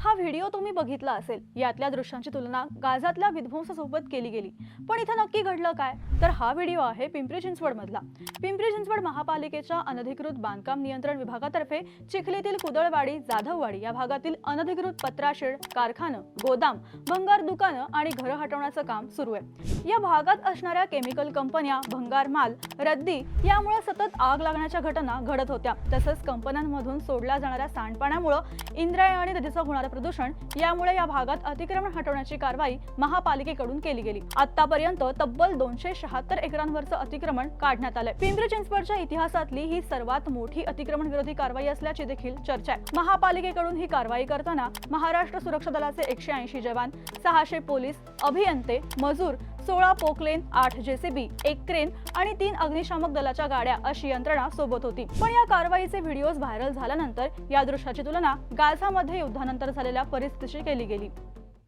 हा व्हिडिओ तुम्ही बघितला असेल। यातल्या दृश्यांची तुलना गाझातल्या विध्वंसासोबत केली गेली। पण इथे नक्की घडलं काय? तर हा व्हिडिओ आहे पिंपरी चिंचवड मधला। पिंपरी चिंचवड महापालिकेच्या अनधिकृत बांधकाम नियंत्रण विभागातर्फे चिखलीतील कुदळवाडी, जाधववाडी या भागातील अनधिकृत पत्राशेड, कारखानं, गोदाम, भंगार दुकानं आणि घरं हटवण्याचं काम सुरू आहे। या भागात असणाऱ्या केमिकल कंपन्या, भंगार माल, रद्दी यामुळे सतत आग लागण्याच्या घटना घडत होत्या। तसंच कंपन्यांमधून सोडल्या जाणाऱ्या सांडपाण्यामुळे इंद्रायणी नदीचं होणारं प्रदूषण, यामुळे या भागात अतिक्रमण हटवण्याची कारवाई महापालिकेकडून केली गेली। आतापर्यंत तब्बल 276 एकरांवरचं अतिक्रमण काढण्यात आलंय। पिंपरी चिंचवडच्या इतिहासातली ही सर्वात मोठी अतिक्रमण विरोधी कारवाई असल्याची देखील चर्चा आहे। महापालिकेकडून ही कारवाई करताना महाराष्ट्र सुरक्षा दलाचे 180 जवान, 600 पोलीस, अभियंते, मजूर, 16 पोकलेन, 8 जेसीबी, 1 क्रेन आणि 3 अग्निशामक दलाच्या गाड्या अशी यंत्रणा सोबत होती। पण या कारवाईचे व्हिडिओज व्हायरल झाल्यानंतर या दृश्याची तुलना गाझामध्ये युद्धानंतर झालेल्या परिस्थितीशी केली गेली।